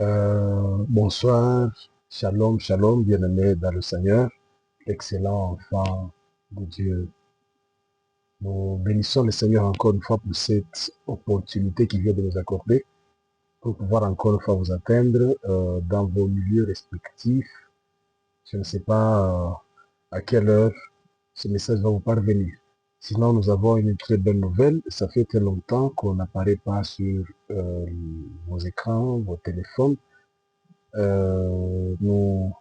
Bonsoir, shalom, shalom, bien-aimés dans le Seigneur, excellent enfant de Dieu. Nous bénissons le Seigneur encore une fois pour cette opportunité qu'il vient de nous accorder, pour pouvoir encore une fois vous atteindre dans vos milieux respectifs. Je ne sais pas à quelle heure ce message va vous parvenir. Sinon, nous avons une très bonne nouvelle. Ça fait très longtemps qu'on n'apparaît pas sur vos écrans, vos téléphones. Nous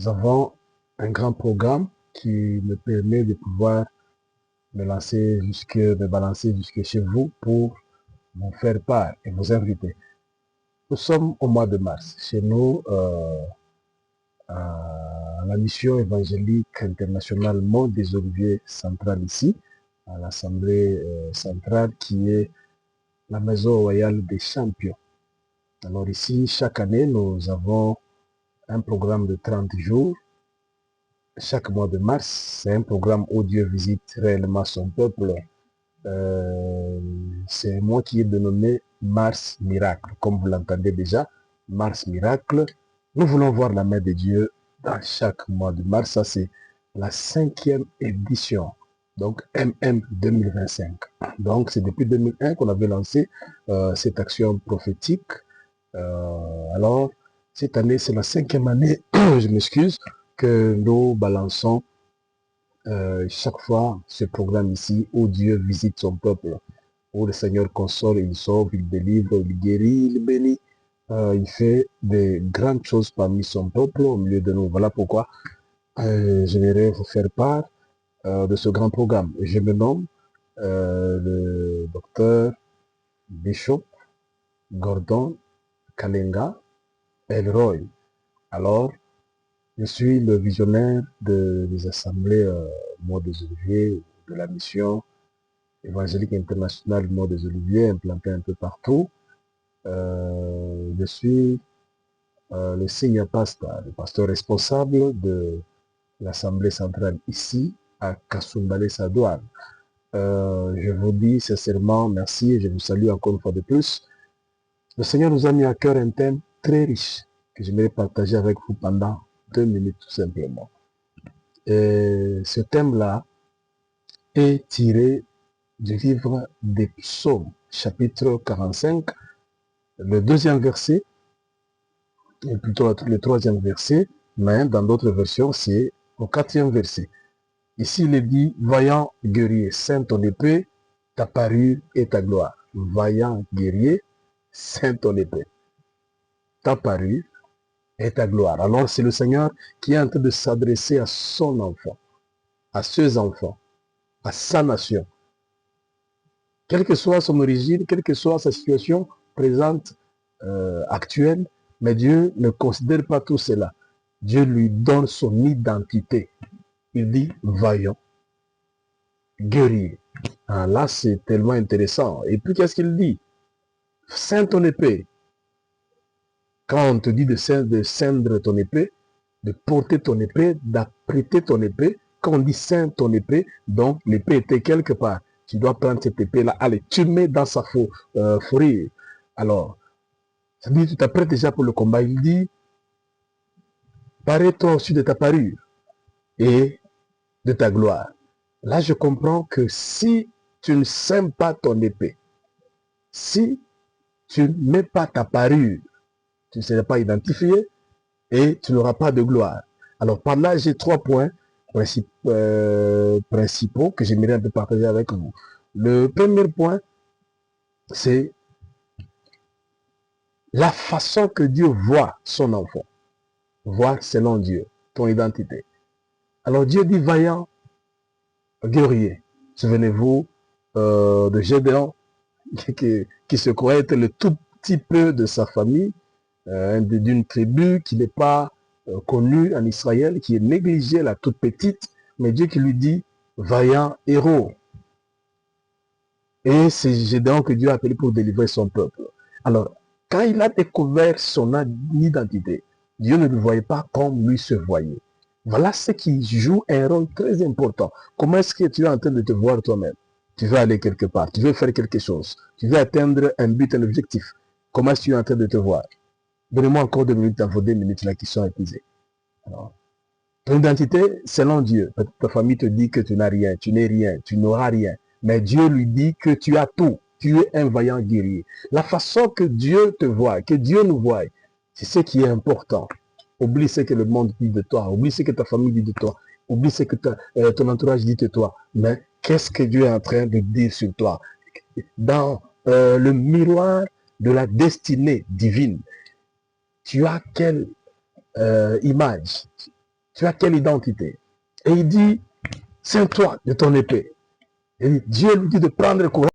avons un grand programme qui me permet de pouvoir me balancer jusque chez vous pour vous faire part et vous inviter. Nous sommes au mois de mars. Chez nous, à la mission évangélique internationale Mont des Oliviers centrale ici, à l'Assemblée centrale qui est la maison royale des champions. Alors ici, chaque année, nous avons un programme de 30 jours. Chaque mois de mars, c'est un programme où Dieu visite réellement son peuple. C'est moi qui ai dénommé Mars Miracle. Comme vous l'entendez déjà, Mars Miracle. Nous voulons voir la main de Dieu dans chaque mois de mars. Ça, c'est la 5e édition. Donc, MM 2025. Donc, c'est depuis 2001 qu'on avait lancé cette action prophétique. Alors, cette année, c'est la 5e année, je m'excuse, que nous balançons chaque fois ce programme ici où Dieu visite son peuple, où le Seigneur console, il sauve, il délivre, il guérit, il bénit. Il fait de grandes choses parmi son peuple au milieu de nous. Voilà pourquoi je vais vous faire part de ce grand programme. Je me nomme le docteur Bishop Gordon Kalenga Elroy. Alors, je suis le visionnaire des assemblées Mont des Oliviers, de la mission évangélique internationale Mont des Oliviers, implantée un peu partout. Je suis le senior pasteur, le pasteur responsable de l'assemblée centrale ici, à Kassumbale Sadouane. Je vous dis sincèrement merci et je vous salue encore une fois de plus. Le Seigneur nous a mis à cœur un thème très riche que j'aimerais partager avec vous pendant 2 minutes tout simplement. Et ce thème-là est tiré du livre des Psaumes, chapitre 45, le 2e verset, et plutôt le 3e verset, mais dans d'autres versions, c'est au 4e verset. Ici, il est dit, vaillant guerrier, ceins ton épée, ta parure et ta gloire. Vaillant guerrier, ceins ton épée, ta parure et ta gloire. Alors, c'est le Seigneur qui est en train de s'adresser à son enfant, à ses enfants, à sa nation. Quelle que soit son origine, quelle que soit sa situation présente, actuelle, mais Dieu ne considère pas tout cela. Dieu lui donne son identité. Il dit vaillant, guerrier. Ah, là, c'est tellement intéressant. Et puis, qu'est-ce qu'il dit? Ceins ton épée. Quand on te dit de ceindre ton épée, de porter ton épée, d'apprêter ton épée, quand on dit ceindre ton épée, donc l'épée était quelque part. Tu dois prendre cette épée-là, allez, tu mets dans sa fourrure. Alors, ça dit, tu t'apprêtes déjà pour le combat. Il dit, parais-toi au-dessus de ta parure et de ta gloire. Là, je comprends que si tu ne sèmes pas ton épée, si tu ne mets pas ta parure, tu ne seras pas identifié et tu n'auras pas de gloire. Alors, par là, j'ai 3 points principaux que j'aimerais un peu partager avec vous. Le premier point, c'est la façon que Dieu voit son enfant. Voir selon Dieu, ton identité. Alors, Dieu dit vaillant, guerrier. Souvenez-vous de Gédéon qui se croyait être le tout petit peu de sa famille, d'une tribu qui n'est pas connue en Israël, qui est négligée, la toute petite, mais Dieu qui lui dit vaillant héros. Et c'est Gédéon que Dieu a appelé pour délivrer son peuple. Alors, quand il a découvert son identité, Dieu ne le voyait pas comme lui se voyait. Voilà ce qui joue un rôle très important. Comment est-ce que tu es en train de te voir toi-même? Tu veux aller quelque part, tu veux faire quelque chose, tu veux atteindre un but, un objectif. Comment est-ce que tu es en train de te voir? Donnez-moi encore 2 minutes dans vos 2 minutes là qui sont épuisées. Alors, ton identité, selon Dieu. Ta famille te dit que tu n'as rien, tu n'es rien, tu n'auras rien. Mais Dieu lui dit que tu as tout. Tu es un vaillant guerrier. La façon que Dieu te voit, que Dieu nous voit, c'est ce qui est important. Oublie ce que le monde dit de toi. Oublie ce que ta famille dit de toi. Oublie ce que ton entourage dit de toi. Mais qu'est-ce que Dieu est en train de dire sur toi? Dans le miroir de la destinée divine, tu as quelle image? Tu as quelle identité? Et il dit, tiens-toi de ton épée. Et Dieu lui dit de prendre le courage.